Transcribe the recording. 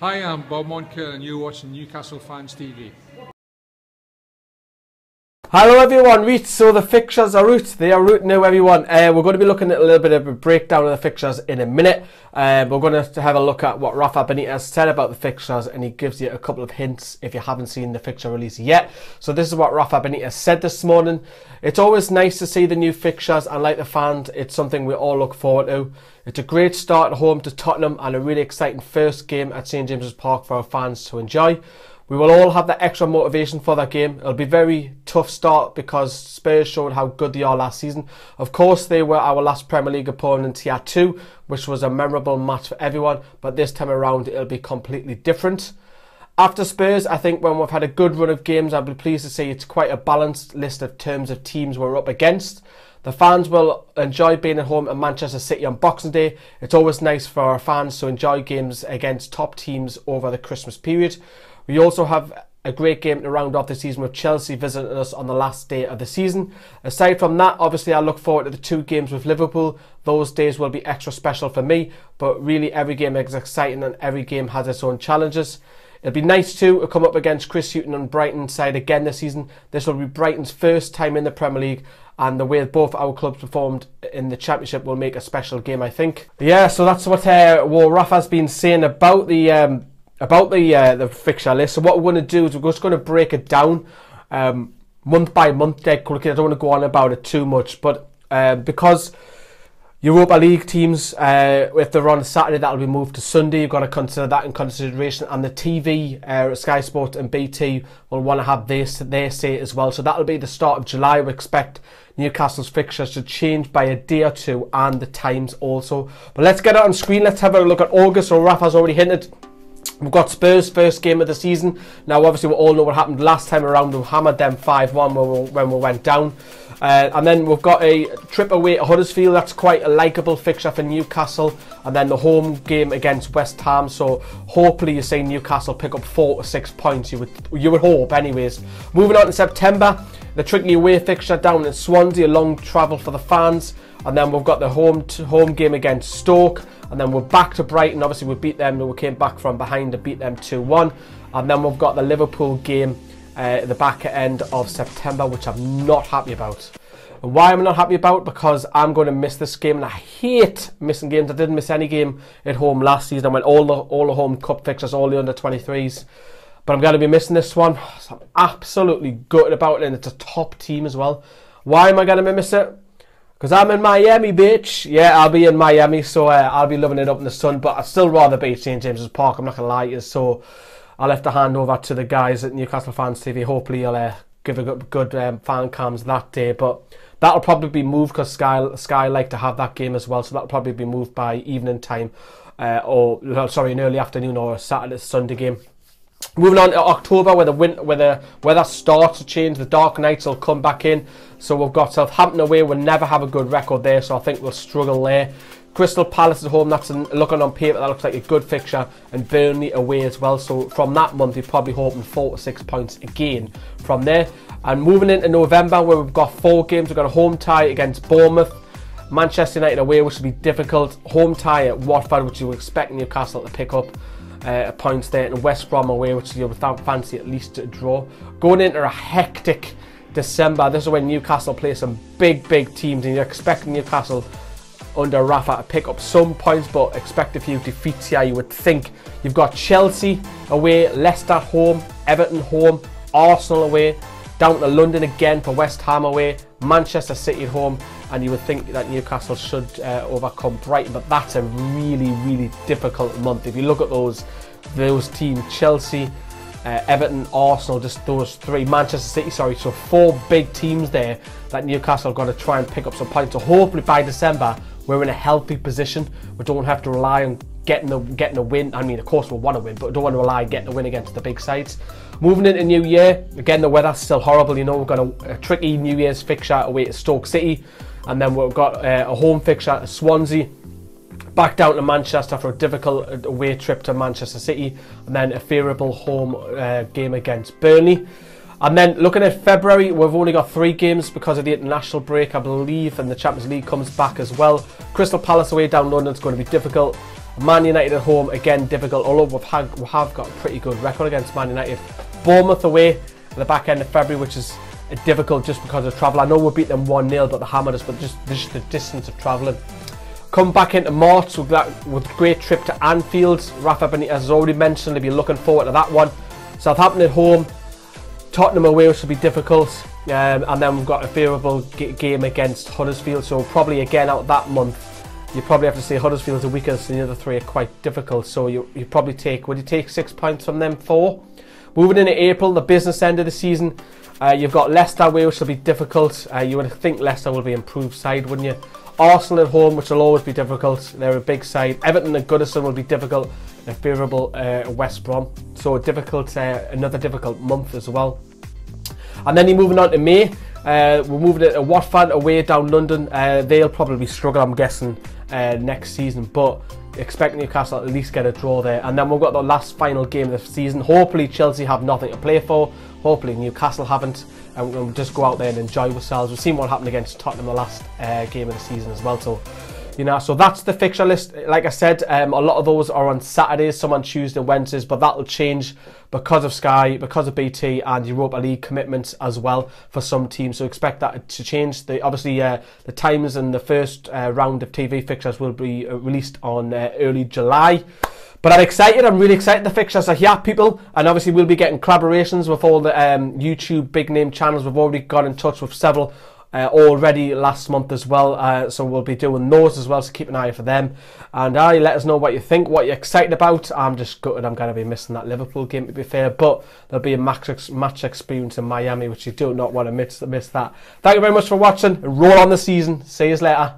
Hi, I'm Bob Moncur and you're watching Newcastle Fans TV. Hello everyone, right, so the fixtures are out. They are out now everyone. We're going to be looking at a little bit of a breakdown of the fixtures in a minute. We're going to have a look at what Rafa Benitez said about the fixtures, and he gives you a couple of hints if you haven't seen the fixture release yet. So this is what Rafa Benitez said this morning. It's always nice to see the new fixtures, and like the fans, it's something we all look forward to. It's a great start at home to Tottenham and a really exciting first game at St James's Park for our fans to enjoy. We will all have that extra motivation for that game. It'll be a very tough start because Spurs showed how good they are last season. Of course, they were our last Premier League opponent here too, which was a memorable match for everyone, but this time around it'll be completely different. After Spurs, I think when we've had a good run of games, I'll be pleased to say it's quite a balanced list of terms of teams we're up against. The fans will enjoy being at home at Manchester City on Boxing Day. It's always nice for our fans to enjoy games against top teams over the Christmas period. We also have a great game to round off the season with Chelsea visiting us on the last day of the season. Aside from that, obviously I look forward to the two games with Liverpool. Those days will be extra special for me, but really every game is exciting and every game has its own challenges. It'll be nice too to come up against Chris Hughton and Brighton side again this season. This will be Brighton's first time in the Premier League, and the way both our clubs performed in the Championship will make a special game, I think. Yeah, so that's what Rafa's been saying about the fixture list. So what we're going to do is we're just going to break it down month by month dead quickly. I don't want to go on about it too much, but because Europa League teams, if they're on Saturday, that'll be moved to Sunday. You've got to consider that in consideration, and the TV, Sky Sport and BT will want to have their say as well. So that'll be the start of July. We expect Newcastle's fixtures to change by a day or two, and the times also. But let's get it on screen. Let's have a look at August. So Rafa's already hinted. We've got Spurs' first game of the season. Now, obviously, we all know what happened last time around. We hammered them 5-1 when we went down. And then we've got a trip away to Huddersfield. That's quite a likeable fixture for Newcastle. And then the home game against West Ham. So hopefully you see Newcastle pick up 4 to 6 points. You would hope, anyways. Moving on to September, the tricky away fixture down in Swansea, a long travel for the fans. And then we've got the home game against Stoke. And then we're back to Brighton. Obviously, we beat them. We came back from behind to beat them 2-1. And then we've got the Liverpool game at the back end of September, which I'm not happy about. And why am I not happy about? Because I'm going to miss this game, and I hate missing games. I didn't miss any game at home last season. I went all the home cup fixtures, all the under-23s. But I'm going to be missing this one. So I'm absolutely gutted about it, and it's a top team as well. Why am I going to miss it? Because I'm in Miami, bitch. Yeah, I'll be in Miami, so I'll be loving it up in the sun. But I'd still rather be at St James's Park, I'm not going to lie to you. So I'll have to hand over to the guys at Newcastle Fans TV. Hopefully I'll give a good fan cams that day. But that'll probably be moved because Sky like to have that game as well. So that'll probably be moved by evening time. An early afternoon or a Saturday, Sunday game. Moving on to October, where the weather starts to change, the dark nights will come back in. So we've got Southampton away. We'll never have a good record there, so I think we'll struggle there. Crystal Palace at home, that's looking on paper, that looks like a good fixture. And Burnley away as well. So from that month, you're probably hoping 4 to 6 points again from there. And moving into November, where we've got 4 games, we've got a home tie against Bournemouth. Manchester United away, which will be difficult. Home tie at Watford, which you would expect Newcastle to pick up points there, and West Brom away, which you would fancy at least a draw. Going into a hectic December, this is when Newcastle play some big teams, and you're expecting Newcastle under Rafa to pick up some points, but expect a few defeats here. You would think you've got Chelsea away, Leicester home, Everton home, Arsenal away, down to London again for West Ham away, Manchester City at home, and you would think that Newcastle should overcome Brighton, but that's a really difficult month. If you look at those teams, Chelsea, Everton, Arsenal, just those 3, Manchester City, sorry, so 4 big teams there that Newcastle are going to try and pick up some points. So hopefully by December we're in a healthy position. We don't have to rely on getting a win. I mean, of course we want to win, but we don't want to rely on getting a win against the big sides. Moving into New Year, again the weather's still horrible. You know, we've got a tricky New Year's fixture away to Stoke City, and then we've got a home fixture at Swansea. Back down to Manchester for a difficult away trip to Manchester City, and then a favourable home game against Burnley. And then looking at February, we've only got 3 games because of the international break, I believe, and the Champions League comes back as well. Crystal Palace away down London is going to be difficult. Man United at home, again difficult, although we have got a pretty good record against Man United. Bournemouth away at the back end of February, which is difficult just because of travel. I know we beat them 1-0, but they hammered us, but just the distance of travelling. Come back into March with a great trip to Anfield. Rafa Benitez has already mentioned, he'll be looking forward to that one. Southampton at home, Tottenham away, which will be difficult. And then we've got a favourable game against Huddersfield, so probably again out that month you probably have to say Huddersfield's the weakest and the other 3 are quite difficult, so you probably take, would you take 6 points from them? 4? Moving into April, the business end of the season, you've got Leicester away, which will be difficult. You would think Leicester will be an improved side, wouldn't you? Arsenal at home, which will always be difficult, they're a big side. Everton and Goodison will be difficult, a favourable West Brom, so another difficult month as well. And then you're moving on to May. We're moving to Watford away down London. They'll probably struggle, I'm guessing, next season, but expect Newcastle at least get a draw there. And then we've got the last final game of the season. Hopefully Chelsea have nothing to play for. Hopefully Newcastle haven't, and we'll just go out there and enjoy ourselves. We've seen what happened against Tottenham the last game of the season as well. So, you know, so that's the fixture list. Like I said, a lot of those are on Saturdays, some on Tuesday and Wednesdays, but that'll change because of Sky, because of BT and Europa League commitments as well for some teams. So expect that to change. Obviously, the times and the first round of TV fixtures will be released on early July. But I'm excited, I'm really excited. The fixtures are here, people, and obviously we'll be getting collaborations with all the YouTube big name channels. We've already got in touch with several already last month as well, so we'll be doing those as well, so keep an eye for them. And let us know what you think, what you're excited about. I'm just gutted I'm going to be missing that Liverpool game, to be fair, but there'll be a match experience in Miami, which you do not want to miss that. Thank you very much for watching. Roll on the season. See you later.